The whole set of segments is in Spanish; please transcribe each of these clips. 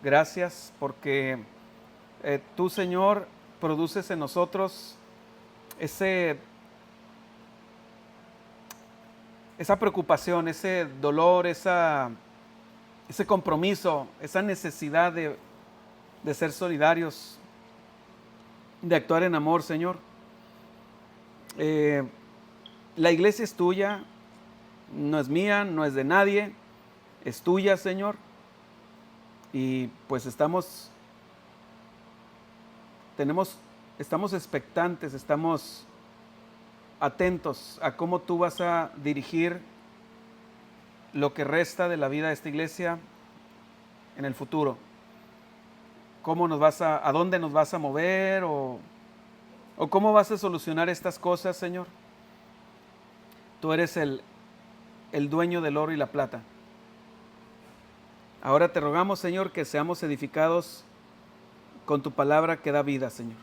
gracias porque tú, Señor, produces en nosotros esa preocupación, ese dolor, ese compromiso, esa necesidad de ser solidarios, de actuar en amor, Señor. La iglesia es tuya, no es mía, no es de nadie, es tuya, Señor. Y pues estamos expectantes, estamos atentos a cómo tú vas a dirigir lo que resta de la vida de esta iglesia en el futuro. ¿A dónde nos vas a mover o cómo vas a solucionar estas cosas, Señor? Tú eres el dueño del oro y la plata. Ahora te rogamos, Señor, que seamos edificados con tu palabra que da vida, Señor.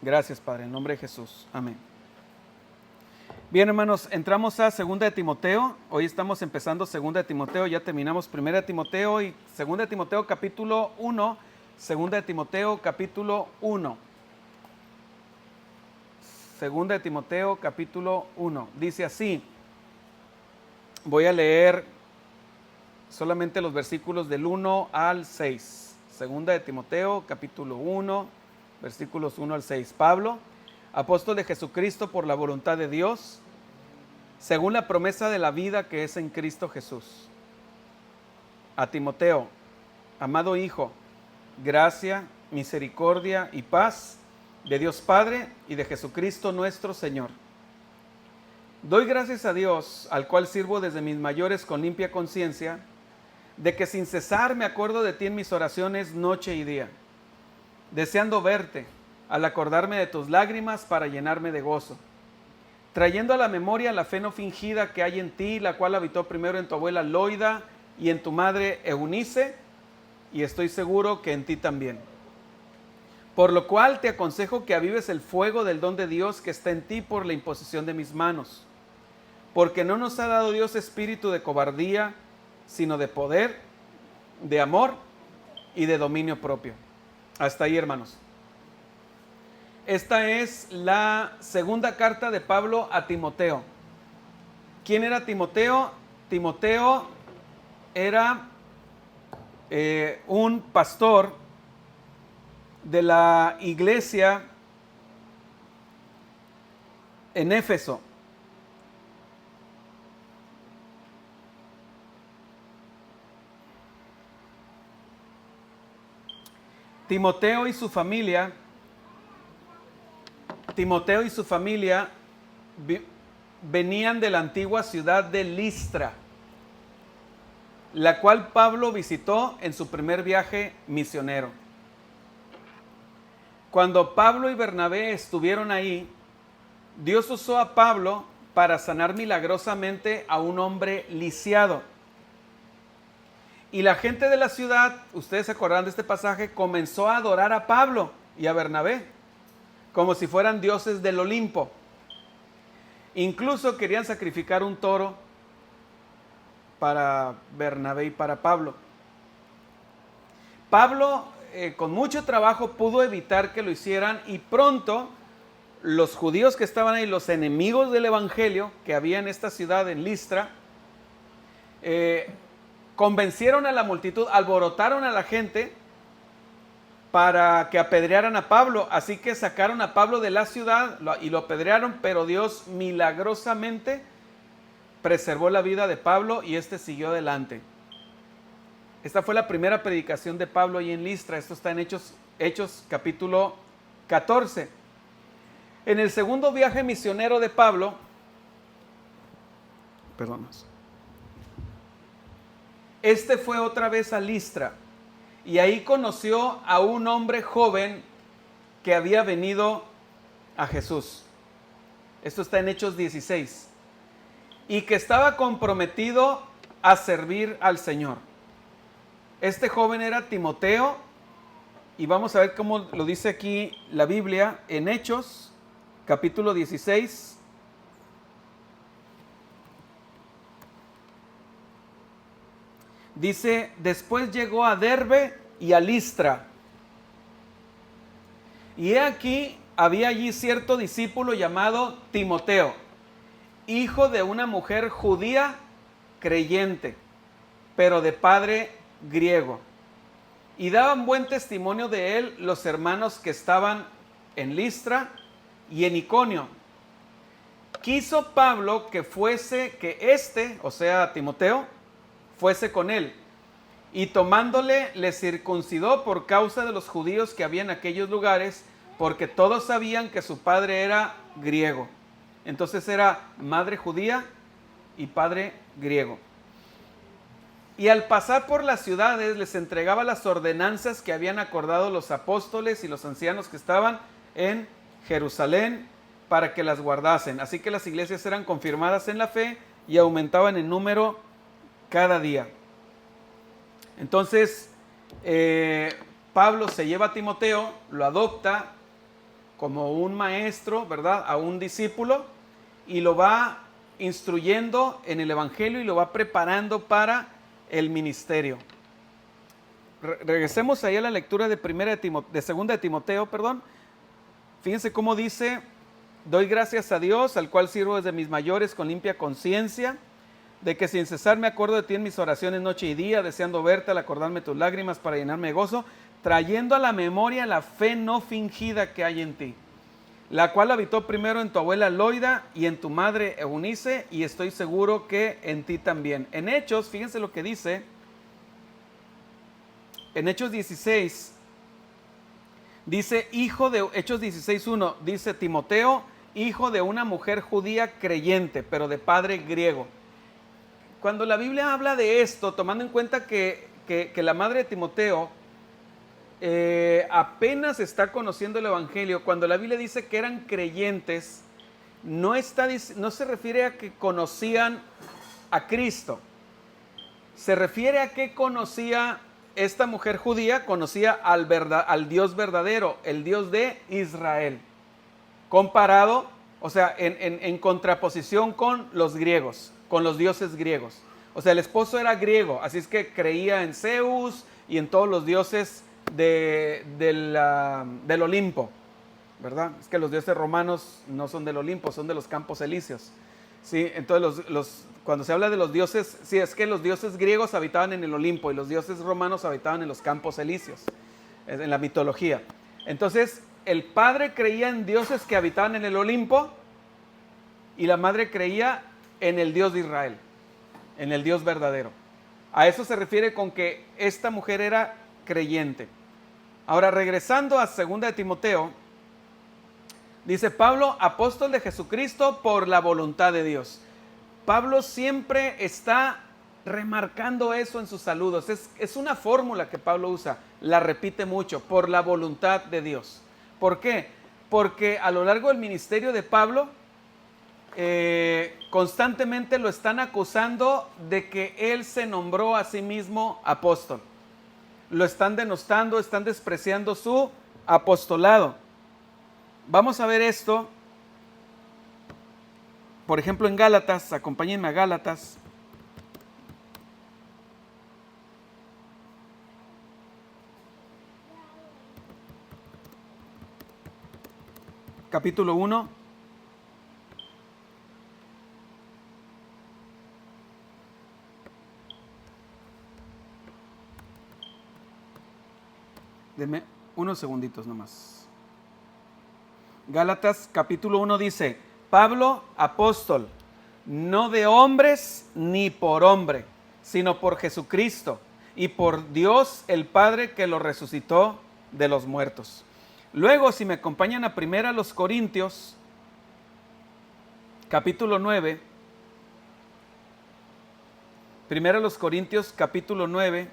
Gracias, Padre, en nombre de Jesús. Amén. Bien, hermanos, entramos a 2 de Timoteo. Hoy estamos empezando 2 de Timoteo, ya terminamos 1 de Timoteo y 2 de Timoteo capítulo 1. 2 de Timoteo capítulo 1. 2 de Timoteo capítulo 1. Dice así. Voy a leer solamente los versículos del 1 al 6. 2 de Timoteo capítulo 1, versículos 1 al 6. Pablo, apóstol de Jesucristo por la voluntad de Dios, según la promesa de la vida que es en Cristo Jesús. A Timoteo, amado hijo, gracia, misericordia y paz de Dios Padre y de Jesucristo nuestro Señor. Doy gracias a Dios, al cual sirvo desde mis mayores con limpia conciencia, de que sin cesar me acuerdo de ti en mis oraciones noche y día, deseando verte, al acordarme de tus lágrimas para llenarme de gozo, trayendo a la memoria la fe no fingida que hay en ti, la cual habitó primero en tu abuela Loida y en tu madre Eunice, y estoy seguro que en ti también. Por lo cual te aconsejo que avives el fuego del don de Dios que está en ti por la imposición de mis manos, porque no nos ha dado Dios espíritu de cobardía, sino de poder, de amor y de dominio propio. Hasta ahí, hermanos. Esta es la segunda carta de Pablo a Timoteo. ¿Quién era Timoteo? Timoteo era un pastor de la iglesia en Éfeso. Timoteo y su familia venían de la antigua ciudad de Listra, la cual Pablo visitó en su primer viaje misionero. Cuando Pablo y Bernabé estuvieron ahí, Dios usó a Pablo para sanar milagrosamente a un hombre lisiado. Y la gente de la ciudad, ustedes se acordarán de este pasaje, comenzó a adorar a Pablo y a Bernabé, como si fueran dioses del Olimpo. Incluso querían sacrificar un toro para Bernabé y para Pablo. Pablo, con mucho trabajo, pudo evitar que lo hicieran y pronto los judíos que estaban ahí, los enemigos del evangelio que había en esta ciudad, en Listra, convencieron a la multitud, alborotaron a la gente para que apedrearan a Pablo. Así que sacaron a Pablo de la ciudad y lo apedrearon, pero Dios milagrosamente preservó la vida de Pablo y este siguió adelante. Esta fue la primera predicación de Pablo ahí en Listra. Esto está en Hechos capítulo 14. En el segundo viaje misionero de Pablo, este fue otra vez a Listra y ahí conoció a un hombre joven que había venido a Jesús. Esto está en Hechos 16. Y que estaba comprometido a servir al Señor. Este joven era Timoteo y vamos a ver cómo lo dice aquí la Biblia en Hechos capítulo 16. Dice, después llegó a Derbe y a Listra. Y he aquí, había allí cierto discípulo llamado Timoteo, hijo de una mujer judía creyente, pero de padre griego. Y daban buen testimonio de él los hermanos que estaban en Listra y en Iconio. Quiso Pablo que o sea, Timoteo, fuese con él. Y tomándole, le circuncidó por causa de los judíos que había en aquellos lugares, porque todos sabían que su padre era griego. Entonces era madre judía y padre griego. Y al pasar por las ciudades les entregaba las ordenanzas que habían acordado los apóstoles y los ancianos que estaban en Jerusalén para que las guardasen. Así que las iglesias eran confirmadas en la fe y aumentaban en número cada día. Entonces, Pablo se lleva a Timoteo, lo adopta como un maestro, ¿verdad?, a un discípulo, y lo va instruyendo en el evangelio y lo va preparando para el ministerio. Regresemos ahí a la lectura de segunda de Timoteo, perdón. Fíjense cómo dice: doy gracias a Dios, al cual sirvo desde mis mayores con limpia conciencia, de que sin cesar me acuerdo de ti en mis oraciones noche y día, deseando verte al acordarme tus lágrimas para llenarme de gozo, trayendo a la memoria la fe no fingida que hay en ti, la cual habitó primero en tu abuela Loida y en tu madre Eunice, y estoy seguro que en ti también. En Hechos, fíjense lo que dice, en Hechos 16, dice Hechos 16:1, dice Timoteo, hijo de una mujer judía creyente, pero de padre griego. Cuando la Biblia habla de esto, tomando en cuenta que la madre de Timoteo apenas está conociendo el evangelio, cuando la Biblia dice que eran creyentes, no se refiere a que conocían a Cristo, se refiere a que conocía esta mujer judía, conocía al Dios verdadero, el Dios de Israel, comparado, o sea, en contraposición con los griegos, con los dioses griegos. O sea, el esposo era griego, así es que creía en Zeus y en todos los dioses del Olimpo, ¿verdad? Es que los dioses romanos no son del Olimpo, son de los campos elíseos. Sí, entonces cuando se habla de los dioses, sí, es que los dioses griegos habitaban en el Olimpo y los dioses romanos habitaban en los campos elíseos, en la mitología. Entonces, el padre creía en dioses que habitaban en el Olimpo y la madre creía en el Dios de Israel, en el Dios verdadero. A eso se refiere con que esta mujer era creyente. Ahora, regresando a 2 de Timoteo, dice Pablo, apóstol de Jesucristo por la voluntad de Dios. Pablo siempre está remarcando eso en sus saludos. Es una fórmula que Pablo usa, la repite mucho, por la voluntad de Dios. ¿Por qué? Porque a lo largo del ministerio de Pablo, constantemente lo están acusando de que él se nombró a sí mismo apóstol. Lo están denostando, están despreciando su apostolado. Vamos a ver esto, por ejemplo, en Gálatas. Acompáñenme a Gálatas. Capítulo 1. Denme unos segunditos nomás. Gálatas capítulo 1 dice: Pablo, apóstol, no de hombres ni por hombre, sino por Jesucristo y por Dios el Padre que lo resucitó de los muertos. Luego, si me acompañan a 1 Corintios, capítulo 9, 1 Corintios, capítulo 9,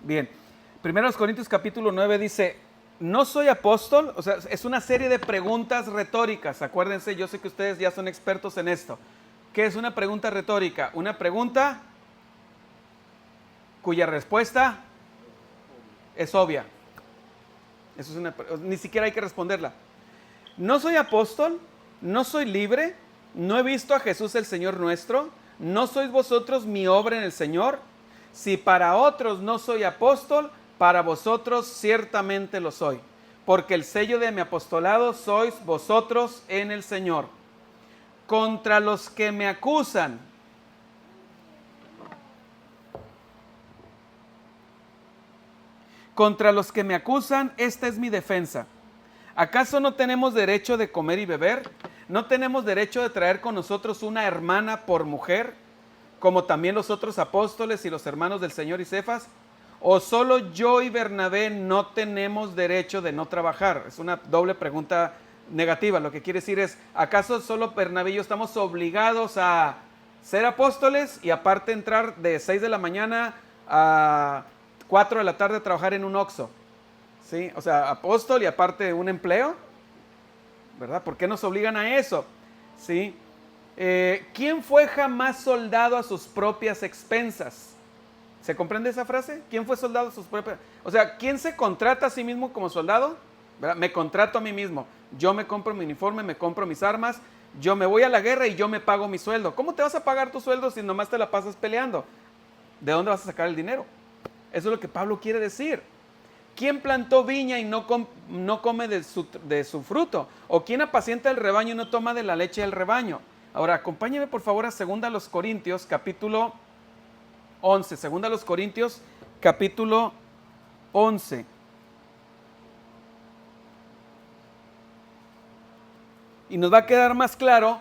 bien, 1 Corintios capítulo 9 dice: no soy apóstol, o sea, es una serie de preguntas retóricas. Acuérdense, yo sé que ustedes ya son expertos en esto. ¿Qué es una pregunta retórica? Una pregunta cuya respuesta es obvia. Eso es ni siquiera hay que responderla. No soy apóstol, no soy libre, no he visto a Jesús el Señor nuestro, no sois vosotros mi obra en el Señor. Si para otros no soy apóstol, para vosotros ciertamente lo soy, porque el sello de mi apostolado sois vosotros en el Señor. Contra los que me acusan, esta es mi defensa. ¿Acaso no tenemos derecho de comer y beber? ¿No tenemos derecho de traer con nosotros una hermana por mujer, como también los otros apóstoles y los hermanos del Señor y Cefas? ¿O solo yo y Bernabé no tenemos derecho de no trabajar? Es una doble pregunta negativa. Lo que quiere decir es, ¿acaso solo Bernabé y yo estamos obligados a ser apóstoles y aparte entrar de 6 de la mañana a 4 de la tarde a trabajar en un Oxxo? ¿Sí? O sea, apóstol y aparte un empleo, ¿verdad? ¿Por qué nos obligan a eso? ¿Sí? ¿Quién fue jamás soldado a sus propias expensas? ¿Se comprende esa frase? ¿Quién fue soldado a sus propias? O sea, ¿quién se contrata a sí mismo como soldado? ¿Verdad? Me contrato a mí mismo. Yo me compro mi uniforme, me compro mis armas, yo me voy a la guerra y yo me pago mi sueldo. ¿Cómo te vas a pagar tu sueldo si nomás te la pasas peleando? ¿De dónde vas a sacar el dinero? Eso es lo que Pablo quiere decir. ¿Quién plantó viña y no come de su fruto? ¿O quién apacienta el rebaño y no toma de la leche del rebaño? Ahora, acompáñeme por favor a 2 Corintios, capítulo 11. 2 Corintios, capítulo 11. Y nos va a quedar más claro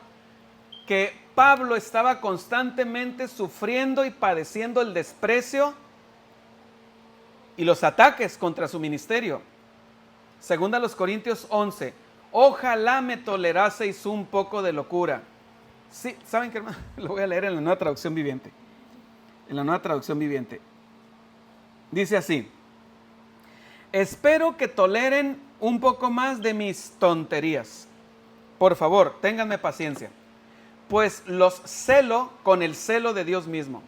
que Pablo estaba constantemente sufriendo y padeciendo el desprecio y los ataques contra su ministerio. 2 Corintios 11. Ojalá me toleraseis un poco de locura. Sí, ¿saben qué, hermano? Lo voy a leer en la Nueva Traducción Viviente. En la Nueva Traducción Viviente. Dice así: espero que toleren un poco más de mis tonterías. Por favor, ténganme paciencia, pues los celo con el celo de Dios mismo.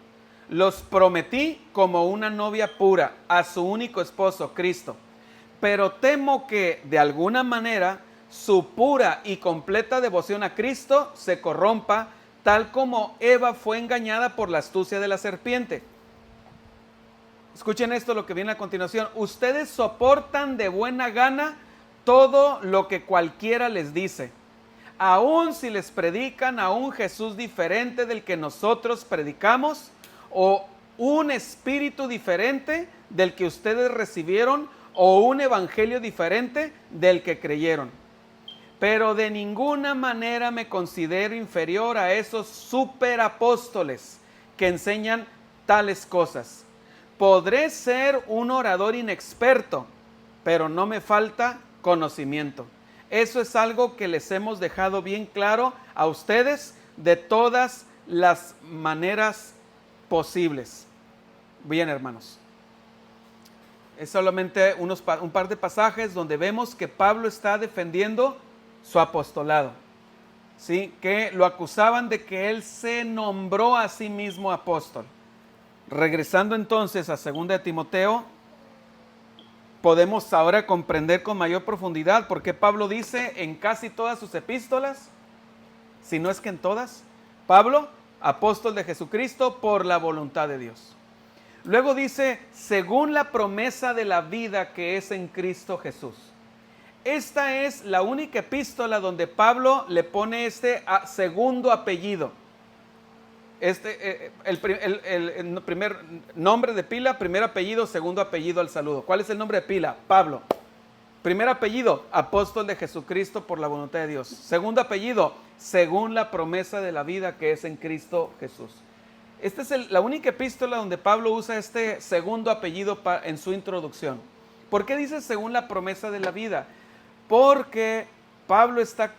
Los prometí como una novia pura a su único esposo, Cristo. Pero temo que, de alguna manera, su pura y completa devoción a Cristo se corrompa, tal como Eva fue engañada por la astucia de la serpiente. Escuchen esto, lo que viene a continuación. Ustedes soportan de buena gana todo lo que cualquiera les dice, aun si les predican a un Jesús diferente del que nosotros predicamos, o un espíritu diferente del que ustedes recibieron, o un evangelio diferente del que creyeron. Pero de ninguna manera me considero inferior a esos superapóstoles que enseñan tales cosas. Podré ser un orador inexperto, pero no me falta conocimiento. Eso es algo que les hemos dejado bien claro a ustedes de todas las maneras posibles. Bien, hermanos. Es solamente un par de pasajes donde vemos que Pablo está defendiendo su apostolado, ¿sí? Que lo acusaban de que él se nombró a sí mismo apóstol. Regresando entonces a 2 de Timoteo, podemos ahora comprender con mayor profundidad por qué Pablo dice en casi todas sus epístolas, si no es que en todas, Pablo, apóstol de Jesucristo por la voluntad de Dios. Luego dice, según la promesa de la vida que es en Cristo Jesús. Esta es la única epístola donde Pablo le pone este segundo apellido. El primer nombre de pila, primer apellido, segundo apellido al saludo. ¿Cuál es el nombre de pila? Pablo. Primer apellido, apóstol de Jesucristo por la voluntad de Dios. Segundo apellido, según la promesa de la vida que es en Cristo Jesús. Esta es la única epístola donde Pablo usa este segundo apellido en su introducción. ¿Por qué dice según la promesa de la vida? Porque Pablo está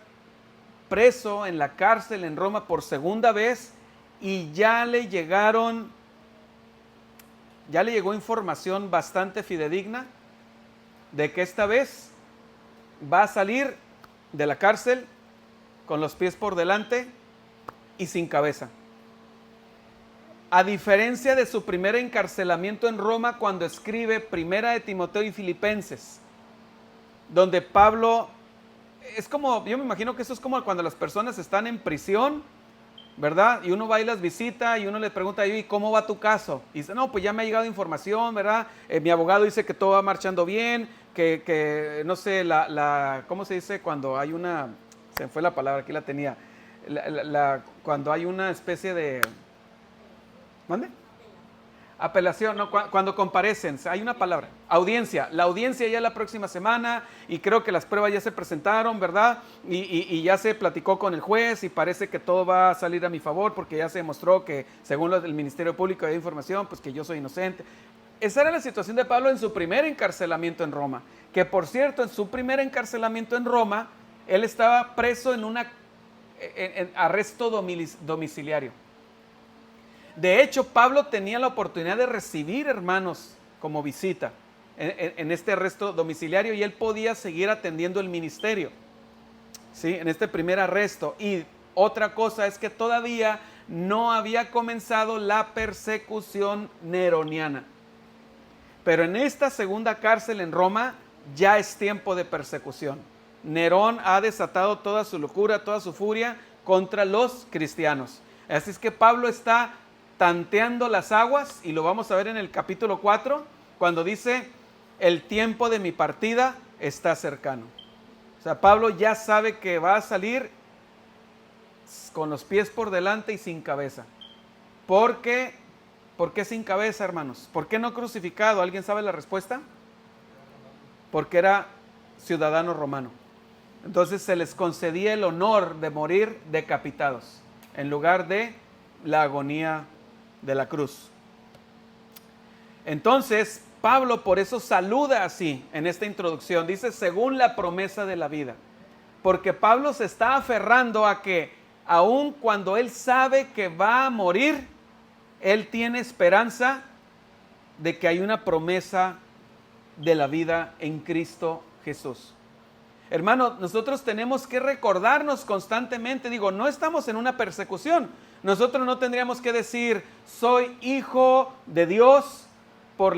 preso en la cárcel en Roma por segunda vez y ya le llegó información bastante fidedigna de que esta vez va a salir de la cárcel con los pies por delante y sin cabeza. A diferencia de su primer encarcelamiento en Roma, cuando escribe Primera de Timoteo y Filipenses, donde Pablo, es como, yo me imagino que eso es como cuando las personas están en prisión, ¿verdad? Y uno va y las visita y uno le pregunta, ¿y cómo va tu caso? Y dice, no, pues ya me ha llegado información, ¿verdad? Mi abogado dice que todo va marchando bien, que no sé, ¿cómo se dice cuando hay una, se me fue la palabra, aquí la tenía, cuando hay una especie de, ¿mande? Apelación, no, cuando comparecen, hay una palabra, audiencia, la audiencia ya la próxima semana y creo que las pruebas ya se presentaron, ¿verdad? Y ya se platicó con el juez y parece que todo va a salir a mi favor porque ya se demostró que según el Ministerio Público de Información, pues que yo soy inocente. Esa era la situación de Pablo en su primer encarcelamiento en Roma, que por cierto, en su primer encarcelamiento en Roma, él estaba preso en arresto domiciliario. De hecho, Pablo tenía la oportunidad de recibir hermanos como visita en este arresto domiciliario y él podía seguir atendiendo el ministerio, ¿sí? En este primer arresto. Y otra cosa es que todavía no había comenzado la persecución neroniana. Pero en esta segunda cárcel en Roma ya es tiempo de persecución. Nerón ha desatado toda su locura, toda su furia contra los cristianos. Así es que Pablo está tanteando las aguas, y lo vamos a ver en el capítulo 4, cuando dice, el tiempo de mi partida está cercano. O sea, Pablo ya sabe que va a salir con los pies por delante y sin cabeza. ¿Por qué sin cabeza, hermanos? ¿Por qué no crucificado? ¿Alguien sabe la respuesta? Porque era ciudadano romano. Entonces se les concedía el honor de morir decapitados, en lugar de la agonía de la cruz. Entonces, Pablo por eso saluda así en esta introducción. Dice, según la promesa de la vida. Porque Pablo se está aferrando a que, aun cuando él sabe que va a morir, él tiene esperanza de que hay una promesa de la vida en Cristo Jesús. Hermano, nosotros tenemos que recordarnos constantemente, no estamos en una persecución. Nosotros no tendríamos que decir, soy hijo de Dios por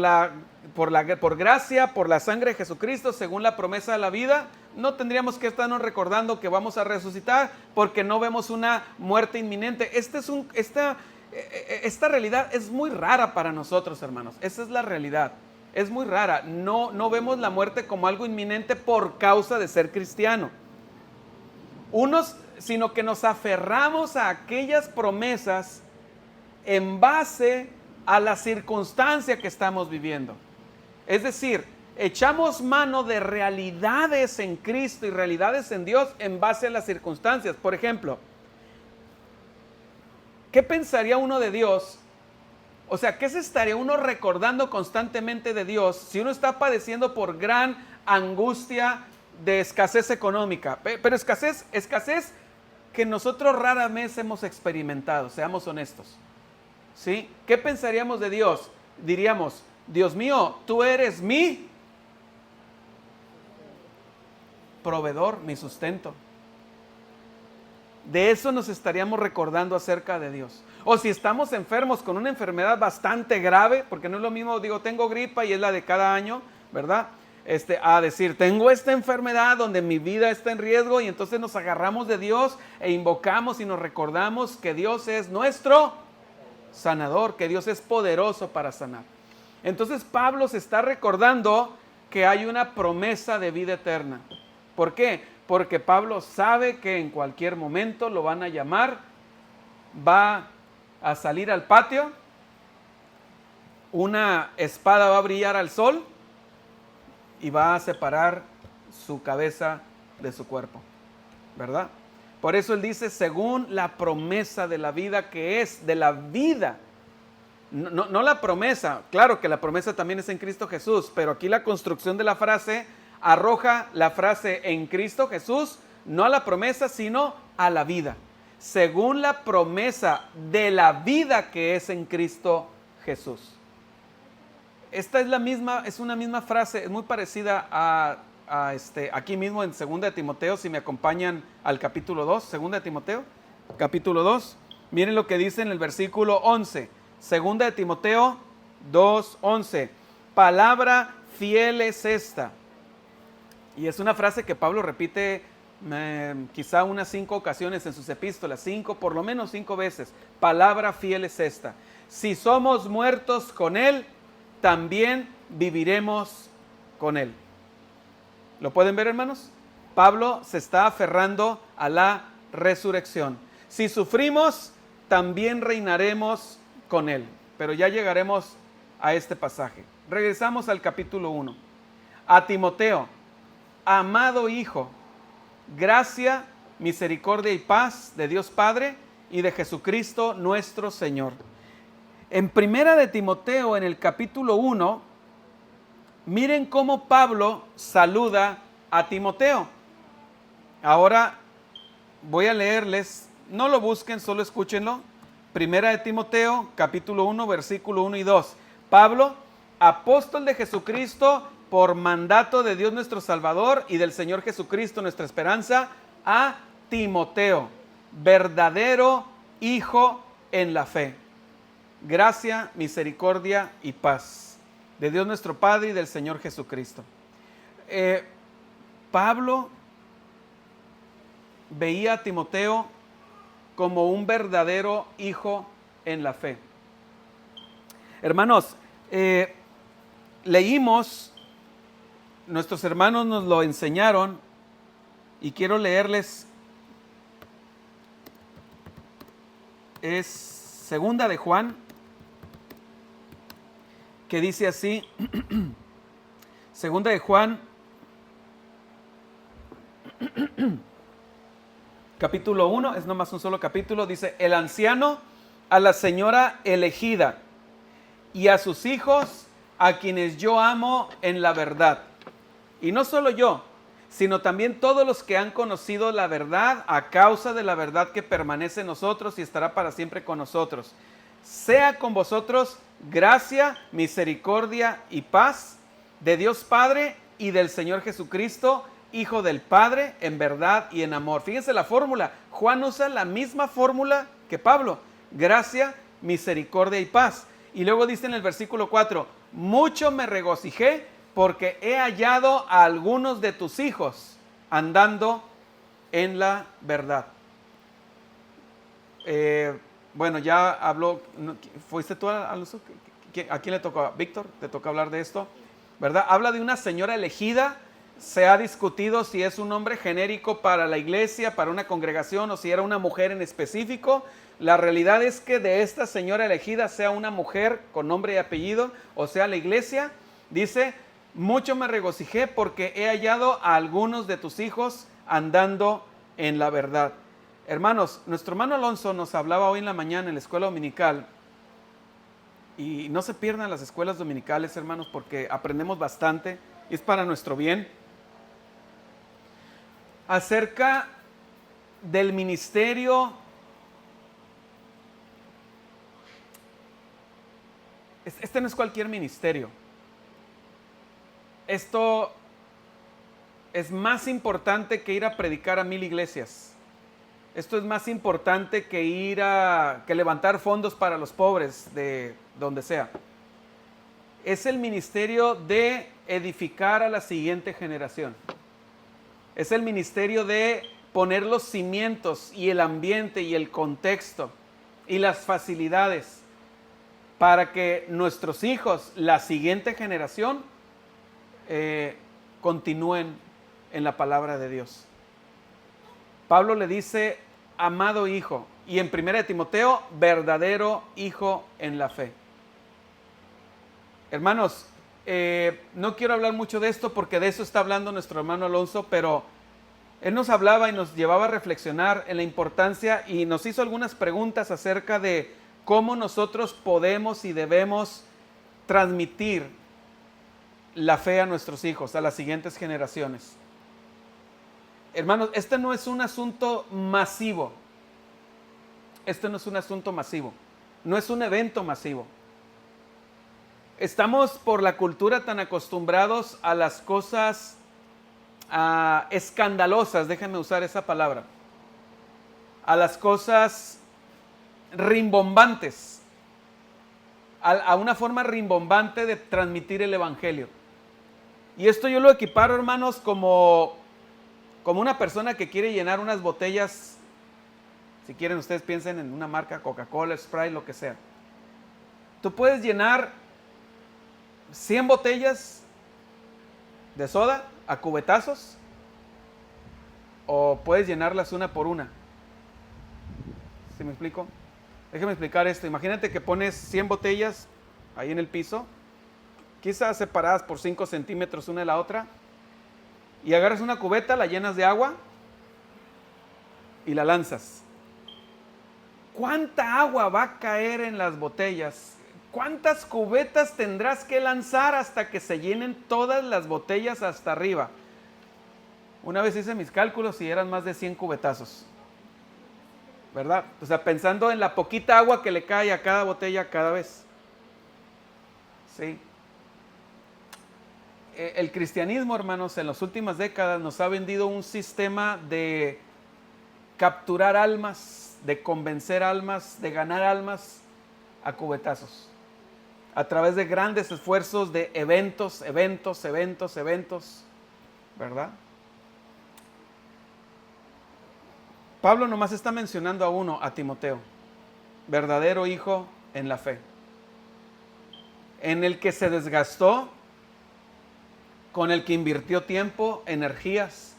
gracia, por la sangre de Jesucristo, según la promesa de la vida. No tendríamos que estarnos recordando que vamos a resucitar porque no vemos una muerte inminente. Esta realidad es muy rara para nosotros, hermanos. Esa es la realidad. Es muy rara. No vemos la muerte como algo inminente por causa de ser cristiano. Sino que nos aferramos a aquellas promesas en base a la circunstancia que estamos viviendo. Es decir, echamos mano de realidades en Cristo y realidades en Dios en base a las circunstancias. Por ejemplo, ¿qué pensaría uno de Dios? O sea, ¿qué se estaría uno recordando constantemente de Dios si uno está padeciendo por gran angustia de escasez económica? Pero escasez que nosotros rara vez hemos experimentado, seamos honestos. ¿Sí? ¿Qué pensaríamos de Dios? Diríamos, Dios mío, tú eres mi proveedor, mi sustento. De eso nos estaríamos recordando acerca de Dios. O si estamos enfermos con una enfermedad bastante grave, porque no es lo mismo, tengo gripa y es la de cada año, ¿verdad? A decir, tengo esta enfermedad donde mi vida está en riesgo, y entonces nos agarramos de Dios e invocamos y nos recordamos que Dios es nuestro sanador, que Dios es poderoso para sanar. Entonces Pablo se está recordando que hay una promesa de vida eterna. ¿Por qué? Porque Pablo sabe que en cualquier momento lo van a llamar, va a salir al patio, una espada va a brillar al sol y va a separar su cabeza de su cuerpo, ¿verdad? Por eso él dice, según la promesa de la vida, que es de la vida. No la promesa, claro que la promesa también es en Cristo Jesús, pero aquí la construcción de la frase arroja la frase en Cristo Jesús, no a la promesa, sino a la vida. Según la promesa de la vida que es en Cristo Jesús. esta es una misma frase, es muy parecida aquí mismo en 2 de Timoteo, si me acompañan al capítulo 2, 2 de Timoteo, capítulo 2. Miren lo que dice en el versículo 11, 2 de Timoteo 2:11. Palabra fiel es esta. Y es una frase que Pablo repite quizá unas 5 ocasiones en sus epístolas, por lo menos 5 veces. Palabra fiel es esta. Si somos muertos con Él, también viviremos con Él. ¿Lo pueden ver, hermanos? Pablo se está aferrando a la resurrección. Si sufrimos, también reinaremos con Él. Pero ya llegaremos a este pasaje. Regresamos al capítulo 1. A Timoteo, amado hijo, gracia, misericordia y paz de Dios Padre y de Jesucristo nuestro Señor. En 1 de Timoteo, en el capítulo 1, miren cómo Pablo saluda a Timoteo. Ahora voy a leerles, no lo busquen, solo escúchenlo. 1 de Timoteo, capítulo 1, versículo 1 y 2. Pablo, apóstol de Jesucristo, por mandato de Dios nuestro Salvador y del Señor Jesucristo nuestra esperanza, a Timoteo, verdadero hijo en la fe. Gracia, misericordia y paz de Dios nuestro Padre y del Señor Jesucristo. Pablo veía a Timoteo como un verdadero hijo en la fe. Hermanos, leímos, nuestros hermanos nos lo enseñaron y quiero leerles, es segunda de Juan, que dice así, segunda de Juan, capítulo 1, es nomás un solo capítulo, dice, el anciano a la señora elegida y a sus hijos a quienes yo amo en la verdad. Y no solo yo, sino también todos los que han conocido la verdad a causa de la verdad que permanece en nosotros y estará para siempre con nosotros. Sea con vosotros gracia, misericordia y paz de Dios Padre y del Señor Jesucristo, Hijo del Padre, en verdad y en amor. Fíjense la fórmula. Juan usa la misma fórmula que Pablo. Gracia, misericordia y paz. Y luego dice en el versículo 4, mucho me regocijé porque he hallado a algunos de tus hijos andando en la verdad. Bueno, ya habló, ¿fuiste tú a quién le tocó? ¿Víctor? ¿Te toca hablar de esto? ¿Verdad? Habla de una señora elegida. Se ha discutido si es un nombre genérico para la iglesia, para una congregación, o si era una mujer en específico. La realidad es que de esta señora elegida, sea una mujer con nombre y apellido, o sea la iglesia, dice, mucho me regocijé porque he hallado a algunos de tus hijos andando en la verdad. Hermanos, nuestro hermano Alonso nos hablaba hoy en la mañana en la escuela dominical, y no se pierdan las escuelas dominicales, hermanos, porque aprendemos bastante, y es para nuestro bien, acerca del ministerio. Este no es cualquier ministerio. Esto es más importante que ir a predicar a 1000 iglesias. Esto es más importante que que levantar fondos para los pobres de donde sea. Es el ministerio de edificar a la siguiente generación. Es el ministerio de poner los cimientos y el ambiente y el contexto y las facilidades para que nuestros hijos, la siguiente generación, continúen en la palabra de Dios. Pablo le dice, amado hijo, y en 1 de Timoteo, verdadero hijo en la fe. Hermanos, no quiero hablar mucho de esto porque de eso está hablando nuestro hermano Alonso, pero él nos hablaba y nos llevaba a reflexionar en la importancia y nos hizo algunas preguntas acerca de cómo nosotros podemos y debemos transmitir la fe a nuestros hijos, a las siguientes generaciones. Hermanos, este no es un asunto masivo. Este no es un asunto masivo. No es un evento masivo. Estamos por la cultura tan acostumbrados a las cosas escandalosas, déjenme usar esa palabra, a las cosas rimbombantes, a una forma rimbombante de transmitir el evangelio. Y esto yo lo equiparo, hermanos, como una persona que quiere llenar unas botellas. Si quieren, ustedes piensen en una marca, Coca-Cola, Sprite, lo que sea. Tú puedes llenar 100 botellas de soda a cubetazos, o puedes llenarlas una por una. ¿Sí me explico? Déjame explicar esto. Imagínate que pones 100 botellas ahí en el piso, quizás separadas por 5 centímetros una de la otra, y agarras una cubeta, la llenas de agua y la lanzas. ¿Cuánta agua va a caer en las botellas? ¿Cuántas cubetas tendrás que lanzar hasta que se llenen todas las botellas hasta arriba? Una vez hice mis cálculos y eran más de 100 cubetazos, ¿verdad? O sea, pensando en la poquita agua que le cae a cada botella cada vez. Sí. El cristianismo, hermanos, en las últimas décadas nos ha vendido un sistema de capturar almas, de convencer almas, de ganar almas a cubetazos, a través de grandes esfuerzos de eventos, ¿verdad? Pablo nomás está mencionando a uno, a Timoteo, verdadero hijo en la fe, en el que se desgastó, con el que invirtió tiempo, energías.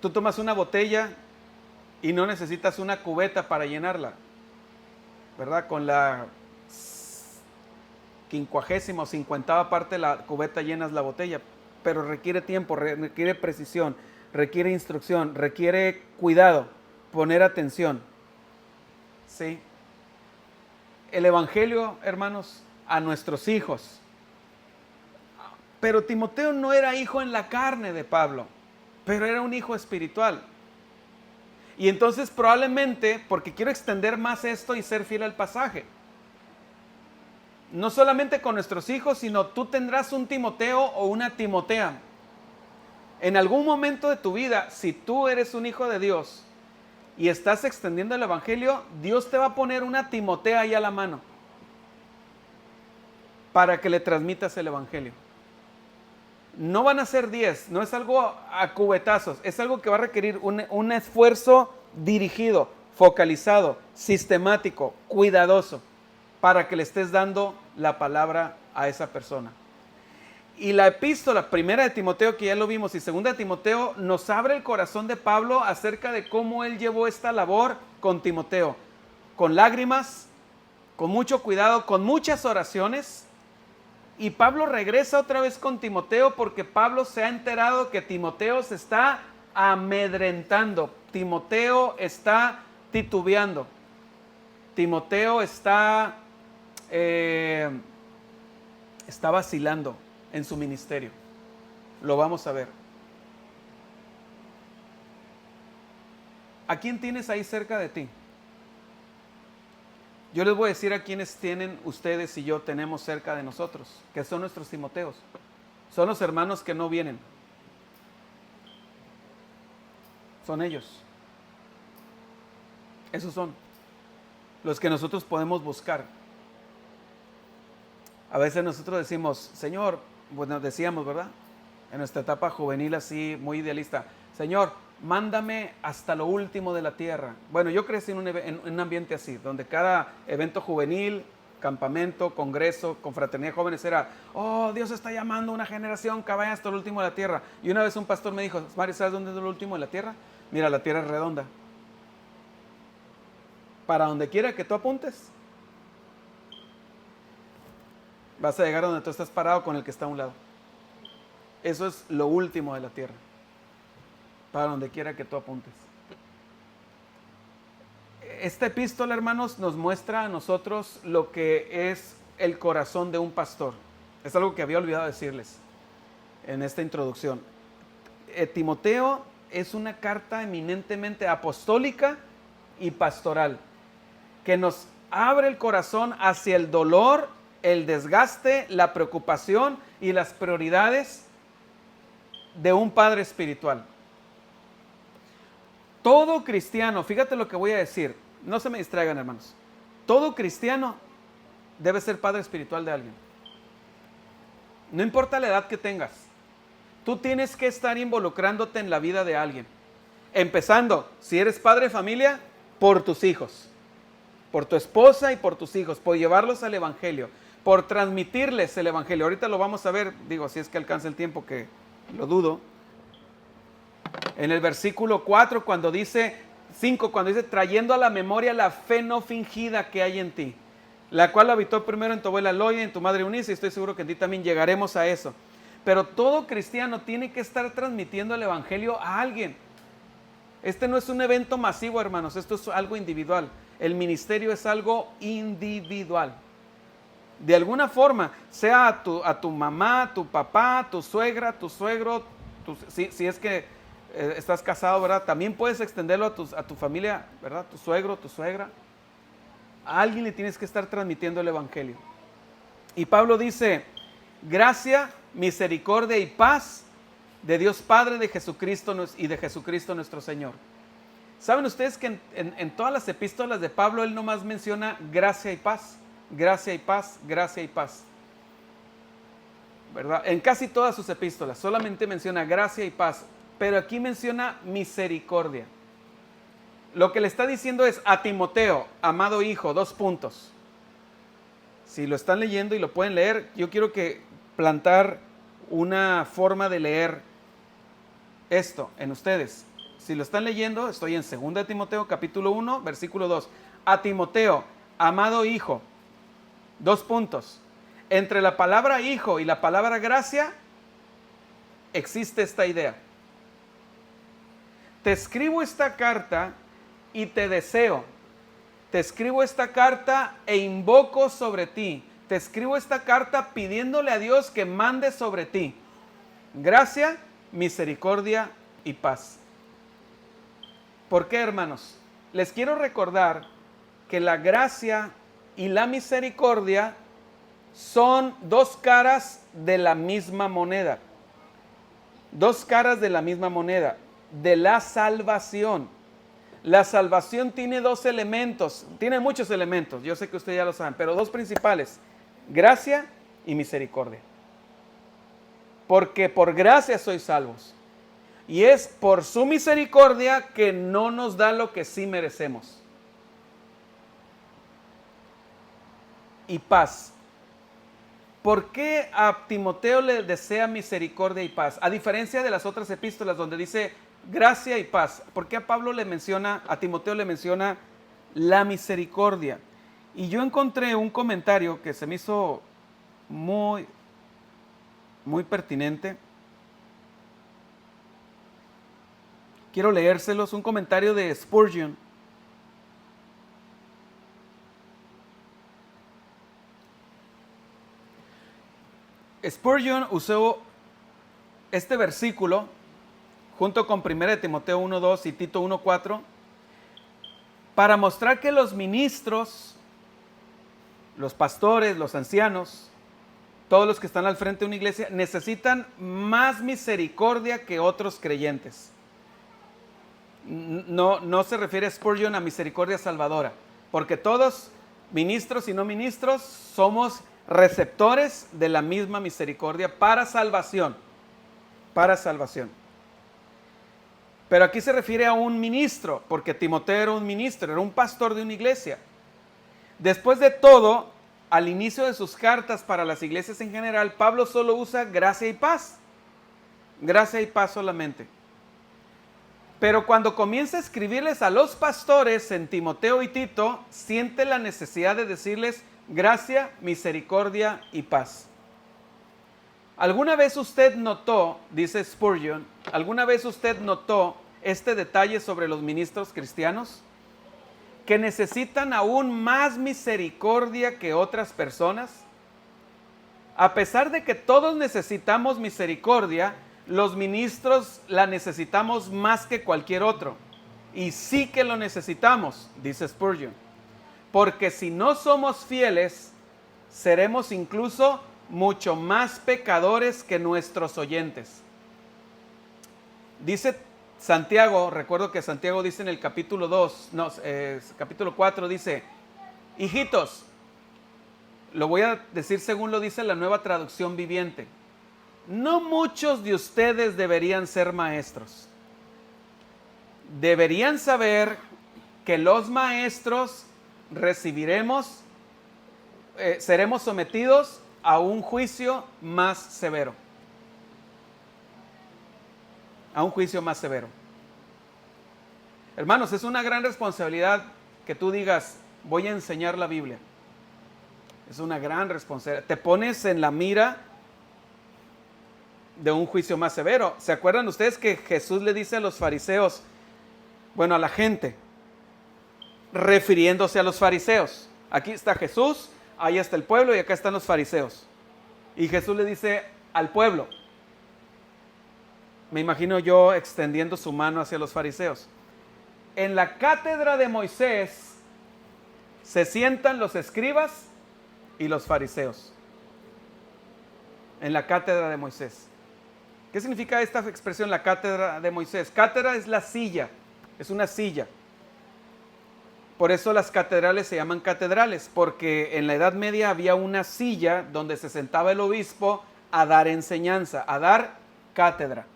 Tú tomas una botella y no necesitas una cubeta para llenarla, ¿verdad? Con la 50ª o 50ª parte de la cubeta llenas la botella, pero requiere tiempo, requiere precisión, requiere instrucción, requiere cuidado, poner atención. ¿Sí? El evangelio, hermanos, a nuestros hijos. Pero Timoteo no era hijo en la carne de Pablo, pero era un hijo espiritual. Y entonces probablemente, porque quiero extender más esto y ser fiel al pasaje, no solamente con nuestros hijos, sino tú tendrás un Timoteo o una Timotea. En algún momento de tu vida, si tú eres un hijo de Dios y estás extendiendo el evangelio, Dios te va a poner una Timotea ahí a la mano para que le transmitas el evangelio. No van a ser 10, no es algo a cubetazos, es algo que va a requerir un esfuerzo dirigido, focalizado, sistemático, cuidadoso, para que le estés dando la palabra a esa persona. Y la epístola primera de Timoteo, que ya lo vimos, y segunda de Timoteo, nos abre el corazón de Pablo acerca de cómo él llevó esta labor con Timoteo, con lágrimas, con mucho cuidado, con muchas oraciones. Y Pablo regresa otra vez con Timoteo porque Pablo se ha enterado que Timoteo se está amedrentando. Timoteo está titubeando. Timoteo está vacilando en su ministerio. Lo vamos a ver. ¿A quién tienes ahí cerca de ti? Yo les voy a decir a quienes tienen ustedes y yo tenemos cerca de nosotros, que son nuestros Timoteos. Son los hermanos que no vienen. Son ellos. Esos son los que nosotros podemos buscar. A veces nosotros decimos, Señor, bueno, decíamos, ¿verdad? En nuestra etapa juvenil así, muy idealista, Señor, mándame hasta lo último de la tierra. Bueno, yo crecí en un ambiente así, donde cada evento juvenil, campamento, congreso, confraternidad de jóvenes era, oh, Dios está llamando a una generación que vaya hasta lo último de la tierra. Y una vez un pastor me dijo, Mario, ¿sabes dónde es lo último de la tierra? Mira, la tierra es redonda. Para donde quiera que tú apuntes, vas a llegar donde tú estás parado con el que está a un lado. Eso es lo último de la tierra. Para donde quiera que tú apuntes. Esta epístola, hermanos, nos muestra a nosotros lo que es el corazón de un pastor. Es algo que había olvidado decirles en esta introducción. Timoteo es una carta eminentemente apostólica y pastoral, que nos abre el corazón hacia el dolor, el desgaste, la preocupación y las prioridades de un padre espiritual. Todo cristiano, fíjate lo que voy a decir, no se me distraigan, hermanos. Todo cristiano debe ser padre espiritual de alguien. No importa la edad que tengas, tú tienes que estar involucrándote en la vida de alguien. Empezando, si eres padre de familia, por tus hijos, por tu esposa y por tus hijos, por llevarlos al evangelio, por transmitirles el evangelio. Ahorita lo vamos a ver, digo, si es que alcanza el tiempo, que lo dudo. En el versículo 4, cuando dice, 5, cuando dice, trayendo a la memoria la fe no fingida que hay en ti, la cual habitó primero en tu abuela Loida y en tu madre Eunice, y estoy seguro que en ti también llegaremos a eso. Pero todo cristiano tiene que estar transmitiendo el evangelio a alguien. Este no es un evento masivo, hermanos, esto es algo individual. El ministerio es algo individual. De alguna forma, sea a tu mamá, tu papá, tu suegra, tu suegro, si es que estás casado, ¿verdad? También puedes extenderlo a tu familia, ¿verdad? Tu suegro, tu suegra. A alguien le tienes que estar transmitiendo el evangelio. Y Pablo dice, gracia, misericordia y paz de Dios Padre de Jesucristo y de Jesucristo nuestro Señor. ¿Saben ustedes que en todas las epístolas de Pablo él nomás menciona gracia y paz? Gracia y paz, gracia y paz. ¿Verdad? En casi todas sus epístolas solamente menciona gracia y paz, pero aquí menciona misericordia. Lo que le está diciendo es a Timoteo, amado hijo, 2 puntos. Si lo están leyendo y lo pueden leer, yo quiero que plantar una forma de leer esto en ustedes. Si lo están leyendo, estoy en 2 Timoteo capítulo 1, versículo 2. A Timoteo, amado hijo, 2 puntos. Entre la palabra hijo y la palabra gracia existe esta idea. Te escribo esta carta y te deseo. Te escribo esta carta e invoco sobre ti. Te escribo esta carta pidiéndole a Dios que mande sobre ti gracia, misericordia y paz. ¿Por qué, hermanos? Les quiero recordar que la gracia y la misericordia son 2 caras de la misma moneda. 2 caras de la misma moneda, de la salvación. La salvación tiene 2 elementos, tiene muchos elementos, yo sé que ustedes ya lo saben, pero 2 principales, gracia y misericordia. Porque por gracia sois salvos. Y es por su misericordia que no nos da lo que sí merecemos. Y paz. ¿Por qué a Timoteo le desea misericordia y paz? A diferencia de las otras epístolas donde dice gracia y paz. ¿Por qué a Timoteo le menciona la misericordia? Y yo encontré un comentario que se me hizo muy pertinente. Quiero leérselos, un comentario de Spurgeon. Spurgeon usó este versículo junto con 1 Timoteo 1:2 y Tito 1:4 para mostrar que los ministros, los pastores, los ancianos, todos los que están al frente de una iglesia necesitan más misericordia que otros creyentes. No se refiere Spurgeon a misericordia salvadora, porque todos, ministros y no ministros, somos receptores de la misma misericordia para salvación. Para salvación. Pero aquí se refiere a un ministro, porque Timoteo era un ministro, era un pastor de una iglesia. Después de todo, al inicio de sus cartas para las iglesias en general, Pablo solo usa gracia y paz. Gracia y paz solamente. Pero cuando comienza a escribirles a los pastores en Timoteo y Tito, siente la necesidad de decirles gracia, misericordia y paz. ¿Alguna vez usted notó, dice Spurgeon, alguna vez usted notó este detalle sobre los ministros cristianos? Que necesitan aún más misericordia que otras personas. A pesar de que todos necesitamos misericordia, los ministros la necesitamos más que cualquier otro. Y sí que lo necesitamos, dice Spurgeon. porque si no somos fieles, seremos incluso mucho más pecadores que nuestros oyentes. Dice Santiago, recuerdo que Santiago dice en el capítulo 4, dice, hijitos, lo voy a decir según lo dice la Nueva Traducción Viviente, no muchos de ustedes deberían ser maestros. Deberían saber que los maestros seremos sometidos a un juicio más severo. A un juicio más severo. Hermanos, es una gran responsabilidad que tú digas, voy a enseñar la Biblia. Es una gran responsabilidad. Te pones en la mira de un juicio más severo. ¿Se acuerdan ustedes que Jesús le dice a los fariseos, bueno, a la gente, refiriéndose a los fariseos? Aquí está Jesús, ahí está el pueblo y acá están los fariseos. Y Jesús le dice al pueblo, me imagino yo extendiendo su mano hacia los fariseos. En la cátedra de Moisés se sientan los escribas y los fariseos. En la cátedra de Moisés. ¿Qué significa esta expresión, la cátedra de Moisés? Cátedra es la silla, es una silla. Por eso las catedrales se llaman catedrales, porque en la Edad Media había una silla donde se sentaba el obispo a dar enseñanza, a dar cátedra.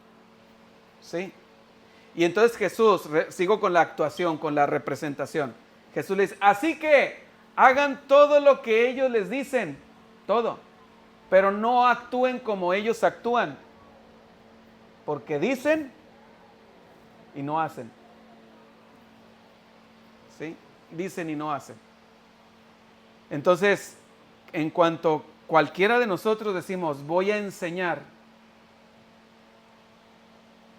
¿Sí? Y entonces Jesús, sigo con la actuación, con la representación. Jesús les dice, así que hagan todo lo que ellos les dicen, todo, pero no actúen como ellos actúan, porque dicen y no hacen. ¿Sí? Dicen y no hacen. Entonces, en cuanto cualquiera de nosotros decimos, voy a enseñar,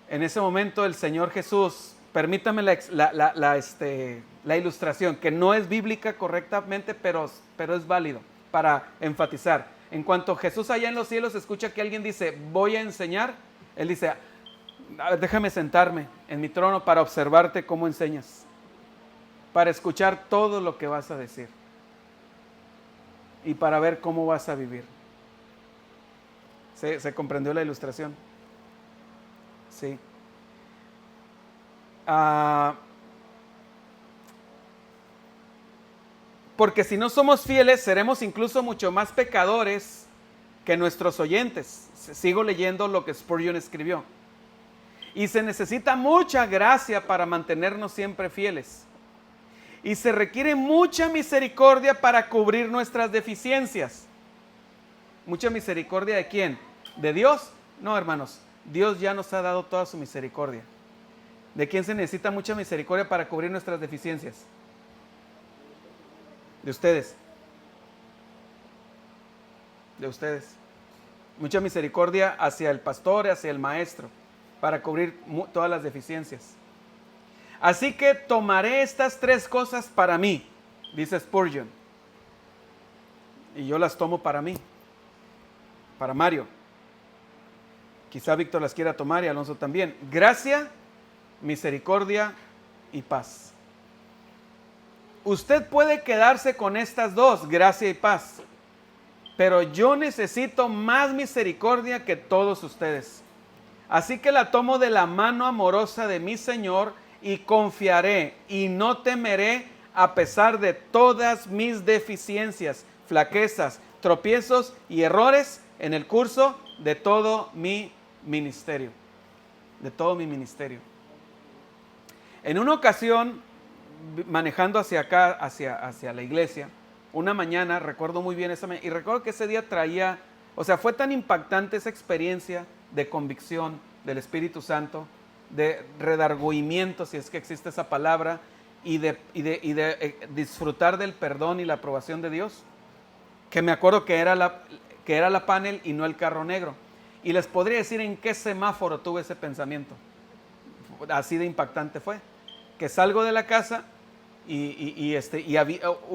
en ese momento el Señor Jesús, permítame la ilustración, que no es bíblica correctamente, pero es válido para enfatizar. En cuanto Jesús allá en los cielos escucha que alguien dice, voy a enseñar, Él dice, a ver, déjame sentarme en mi trono para observarte cómo enseñas, para escuchar todo lo que vas a decir y para ver cómo vas a vivir. ¿Se comprendió la ilustración? Sí. Porque si no somos fieles, seremos incluso mucho más pecadores que nuestros oyentes. Sigo leyendo lo que Spurgeon escribió. Y se necesita mucha gracia para mantenernos siempre fieles. Y se requiere mucha misericordia para cubrir nuestras deficiencias. ¿Mucha misericordia de quién? ¿De Dios? No, hermanos. Dios ya nos ha dado toda su misericordia. ¿De quién se necesita mucha misericordia para cubrir nuestras deficiencias? De ustedes. De ustedes. Mucha misericordia hacia el pastor, hacia el maestro, para cubrir todas las deficiencias. Así que tomaré estas 3 cosas para mí, dice Spurgeon. Y yo las tomo para mí, para Mario. Quizá Víctor las quiera tomar y Alonso también. Gracia, misericordia y paz. Usted puede quedarse con estas 2, gracia y paz. Pero yo necesito más misericordia que todos ustedes. Así que la tomo de la mano amorosa de mi Señor y confiaré y no temeré a pesar de todas mis deficiencias, flaquezas, tropiezos y errores en el curso de todo mi ministerio. De todo mi ministerio. En una ocasión, manejando hacia acá, hacia la iglesia, una mañana, recuerdo muy bien esa mañana, y recuerdo que ese día traía, fue tan impactante esa experiencia de convicción del Espíritu Santo, de redargüimiento, si es que existe esa palabra, y de disfrutar del perdón y la aprobación de Dios, que me acuerdo que era la panel y no el carro negro. Y les podría decir en qué semáforo tuve ese pensamiento. Así de impactante fue. Que salgo de la casa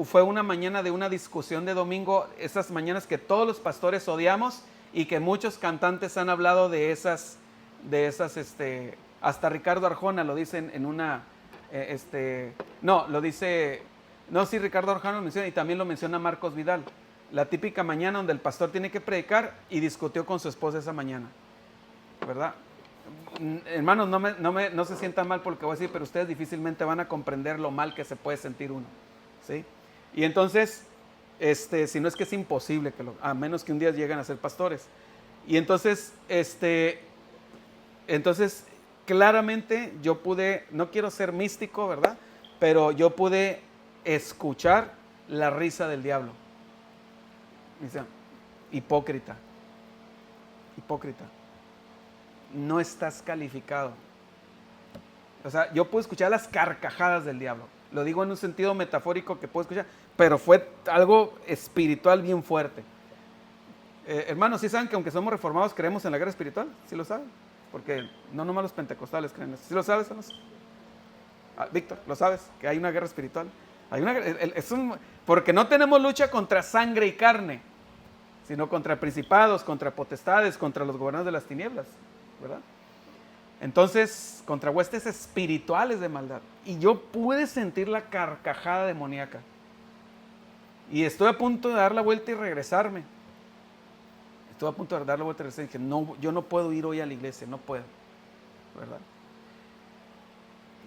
fue una mañana de una discusión de domingo, esas mañanas que todos los pastores odiamos y que muchos cantantes han hablado de esas, hasta Ricardo Arjona lo dice en una, lo dice No, sí, Ricardo Arjona lo menciona y también lo menciona Marcos Vidal. La típica mañana donde el pastor tiene que predicar y discutió con su esposa esa mañana, ¿verdad? Hermanos, no se sientan mal por lo que voy a decir, pero ustedes difícilmente van a comprender lo mal que se puede sentir uno, ¿sí? Y entonces, si no es que es imposible, a menos que un día lleguen a ser pastores. Y entonces, claramente yo pude, no quiero ser místico, ¿verdad? Pero yo pude escuchar la risa del diablo. Dice, hipócrita, no estás calificado. O sea, yo puedo escuchar las carcajadas del diablo. Lo digo en un sentido metafórico que puedo escuchar, pero fue algo espiritual bien fuerte. Hermanos, ¿sí saben que aunque somos reformados creemos en la guerra espiritual? ¿Sí lo saben? Porque no nomás los pentecostales creen eso. ¿Sí lo sabes? Víctor, ¿lo sabes? Que hay una guerra espiritual. Porque no tenemos lucha contra sangre y carne, sino contra principados, contra potestades, contra los gobernadores de las tinieblas, ¿verdad? Entonces, contra huestes espirituales de maldad. Y yo pude sentir la carcajada demoníaca. Y estoy a punto de dar la vuelta y regresarme. Y dije, no, yo no puedo ir hoy a la iglesia, no puedo, ¿verdad?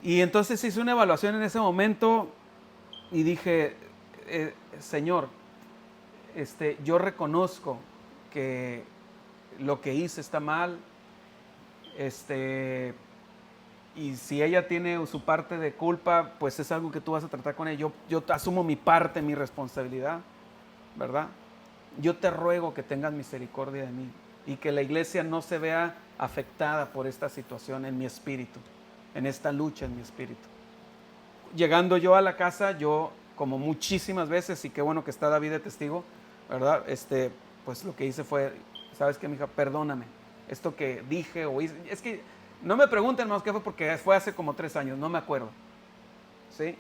Y entonces hice una evaluación en ese momento y dije, Señor, yo reconozco que lo que hice está mal, y si ella tiene su parte de culpa, pues es algo que tú vas a tratar con ella. Yo asumo mi parte, mi responsabilidad, ¿verdad? Yo te ruego que tengas misericordia de mí y que la iglesia no se vea afectada por esta situación en mi espíritu, en esta lucha en mi espíritu. Llegando yo a la casa, yo, como muchísimas veces, y qué bueno que está David de testigo, ¿verdad? Pues lo que hice fue, ¿sabes qué, mija? Perdóname. Esto que dije o hice, es que no me pregunten más qué fue porque fue hace como 3 años, no me acuerdo, ¿sí?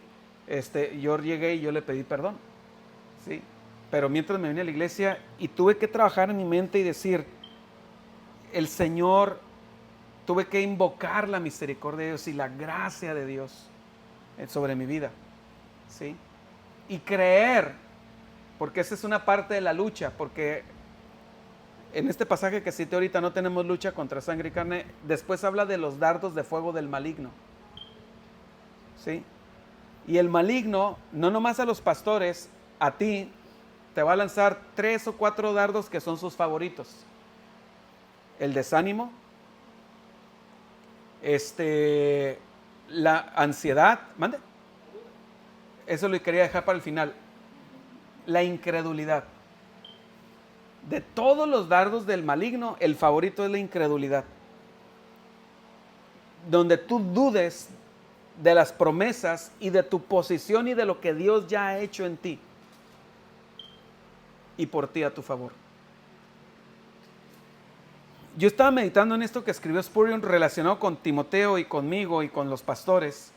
Yo llegué y yo le pedí perdón, ¿sí? Pero mientras me vine a la iglesia y tuve que trabajar en mi mente y decir, el Señor, tuve que invocar la misericordia de Dios y la gracia de Dios sobre mi vida, ¿sí? Y creer, porque esa es una parte de la lucha, porque en este pasaje que cité ahorita no tenemos lucha contra sangre y carne, después habla de los dardos de fuego del maligno, ¿sí? Y el maligno, no nomás a los pastores, a ti, te va a lanzar 3 o 4 dardos que son sus favoritos. El desánimo, la ansiedad, ¿mande? Eso lo quería dejar para el final. La incredulidad. De todos los dardos del maligno, el favorito es la incredulidad. Donde tú dudes de las promesas y de tu posición y de lo que Dios ya ha hecho en ti y por ti a tu favor. Yo estaba meditando en esto que escribió Spurgeon relacionado con Timoteo y conmigo y con los pastores.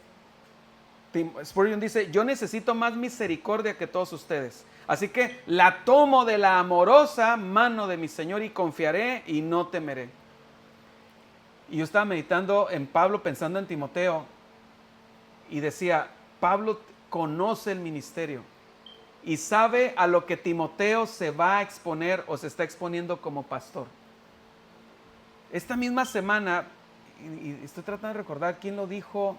Spurgeon dice, yo necesito más misericordia que todos ustedes, así que la tomo de la amorosa mano de mi Señor y confiaré y no temeré. Y yo estaba meditando en Pablo pensando en Timoteo y decía, Pablo conoce el ministerio y sabe a lo que Timoteo se va a exponer o se está exponiendo como pastor. Esta misma semana, y estoy tratando de recordar quién lo dijo,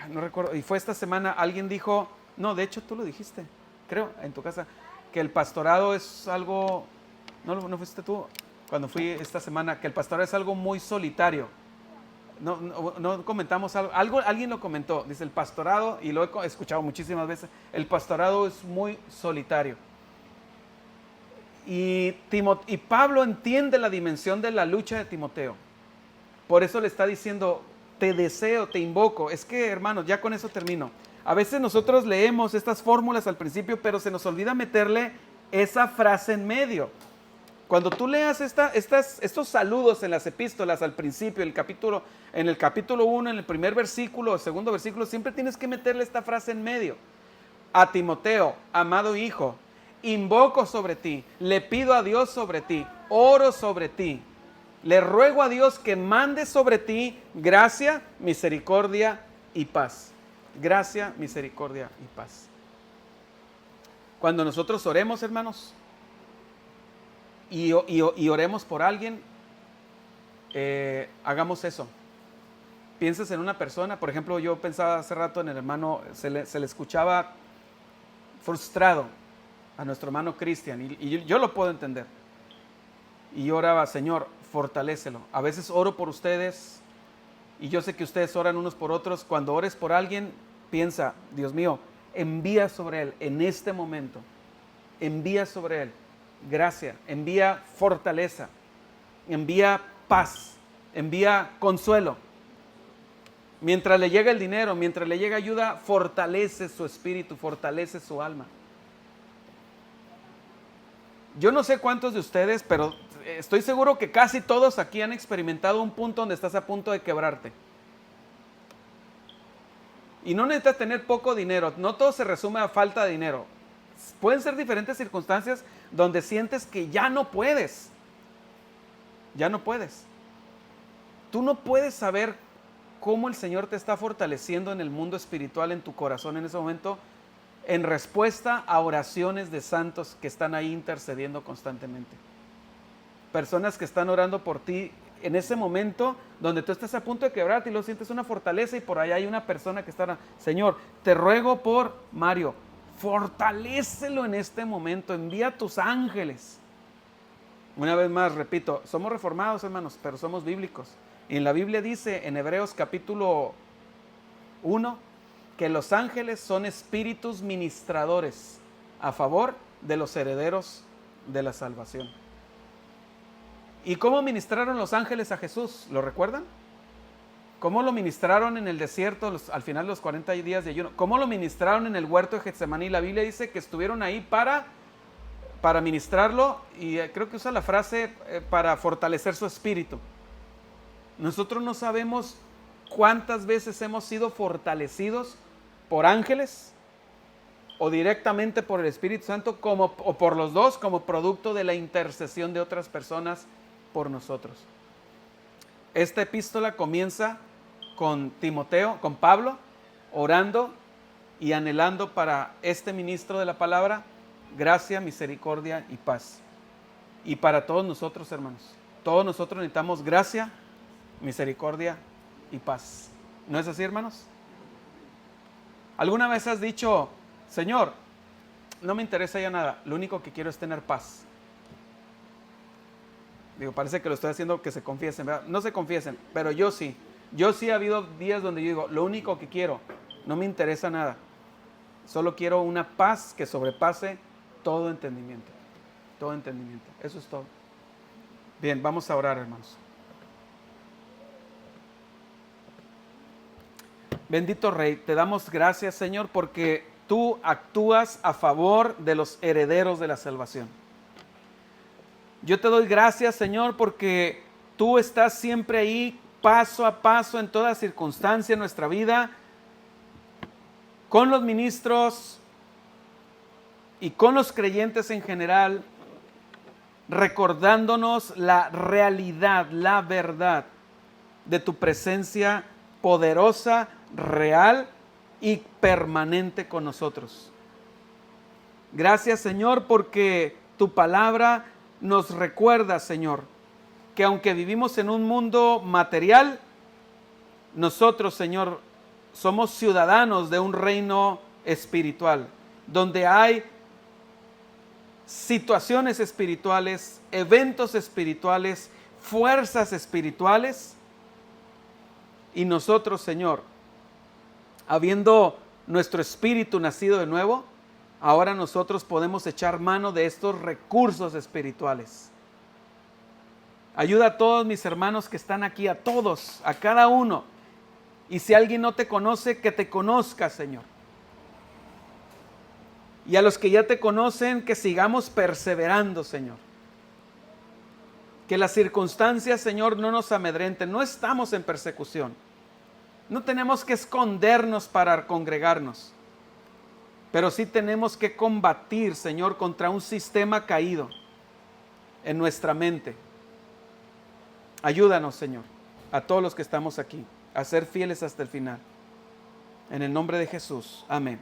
no recuerdo, y fue esta semana, alguien dijo, no, de hecho tú lo dijiste, creo, en tu casa, que el pastorado es algo, no fuiste tú, cuando fui esta semana, que el pastorado es algo muy solitario. No comentamos algo, alguien lo comentó, dice el pastorado, y lo he escuchado muchísimas veces, el pastorado es muy solitario. Y Pablo entiende la dimensión de la lucha de Timoteo. Por eso le está diciendo, te deseo, te invoco. Es que, hermanos, ya con eso termino. A veces nosotros leemos estas fórmulas al principio, pero se nos olvida meterle esa frase en medio. Cuando tú leas estos saludos en las epístolas al principio, en el capítulo 1, en el primer versículo, el segundo versículo, siempre tienes que meterle esta frase en medio. A Timoteo, amado hijo, invoco sobre ti, le pido a Dios sobre ti, oro sobre ti, le ruego a Dios que mande sobre ti gracia, misericordia y paz. Gracia, misericordia y paz. Cuando nosotros oremos, hermanos, y oremos por alguien, hagamos eso. Piensas en una persona, por ejemplo, yo pensaba hace rato en el hermano, se le escuchaba frustrado a nuestro hermano Cristian, y yo lo puedo entender. Y yo oraba, Señor, fortalécelo. A veces oro por ustedes, y yo sé que ustedes oran unos por otros. Cuando ores por alguien, piensa, Dios mío, envía sobre él en este momento, envía sobre él gracia, envía fortaleza, envía paz, envía consuelo. Mientras le llega el dinero, mientras le llega ayuda, fortalece su espíritu, fortalece su alma. Yo no sé cuántos de ustedes, pero estoy seguro que casi todos aquí han experimentado un punto donde estás a punto de quebrarte. Y no necesitas tener poco dinero, no todo se resume a falta de dinero. Pueden ser diferentes circunstancias donde sientes que ya no puedes. Ya no puedes. Tú no puedes saber cómo el Señor te está fortaleciendo en el mundo espiritual, en tu corazón en ese momento, en respuesta a oraciones de santos que están ahí intercediendo constantemente. Personas que están orando por ti en ese momento donde tú estás a punto de quebrarte y lo sientes una fortaleza, y por allá hay una persona que está orando. Señor, te ruego por Mario, fortalécelo en este momento, envía tus ángeles. Una vez más, repito, somos reformados, hermanos, pero somos bíblicos. Y en la Biblia dice, en Hebreos capítulo 1, que los ángeles son espíritus ministradores a favor de los herederos de la salvación. ¿Y cómo ministraron los ángeles a Jesús? ¿Lo recuerdan? ¿Cómo lo ministraron en el desierto al final de los 40 días de ayuno? ¿Cómo lo ministraron en el huerto de Getsemaní? La Biblia dice que estuvieron ahí para ministrarlo, y creo que usa la frase para fortalecer su espíritu. Nosotros no sabemos cuántas veces hemos sido fortalecidos por ángeles o directamente por el Espíritu Santo, o por los dos, como producto de la intercesión de otras personas por nosotros. Esta epístola comienza con Timoteo, con Pablo, orando y anhelando para este ministro de la palabra gracia, misericordia y paz. Y para todos nosotros, hermanos, todos nosotros necesitamos gracia, misericordia y paz. ¿No es así, hermanos? ¿Alguna vez has dicho, Señor, no me interesa ya nada, lo único que quiero es tener paz? Digo, parece que lo estoy haciendo que se confiesen, ¿verdad? No se confiesen, pero yo sí. Yo sí, ha habido días donde yo digo, lo único que quiero, no me interesa nada. Solo quiero una paz que sobrepase todo entendimiento. Todo entendimiento. Eso es todo. Bien, vamos a orar, hermanos. Bendito Rey, te damos gracias, Señor, porque tú actúas a favor de los herederos de la salvación. Yo te doy gracias, Señor, porque tú estás siempre ahí, paso a paso, en toda circunstancia en nuestra vida, con los ministros y con los creyentes en general, recordándonos la realidad, la verdad de tu presencia poderosa, real y permanente con nosotros. Gracias, Señor, porque tu palabra nos recuerda, Señor, que aunque vivimos en un mundo material, nosotros, Señor, somos ciudadanos de un reino espiritual, donde hay situaciones espirituales, eventos espirituales, fuerzas espirituales. Y nosotros, Señor, habiendo nuestro espíritu nacido de nuevo, ahora nosotros podemos echar mano de estos recursos espirituales. Ayuda a todos mis hermanos que están aquí, a todos, a cada uno. Y si alguien no te conoce, que te conozca, Señor. Y a los que ya te conocen, que sigamos perseverando, Señor. Que las circunstancias, Señor, no nos amedrenten. No estamos en persecución. No tenemos que escondernos para congregarnos. Pero sí tenemos que combatir, Señor, contra un sistema caído en nuestra mente. Ayúdanos, Señor, a todos los que estamos aquí, a ser fieles hasta el final. En el nombre de Jesús. Amén.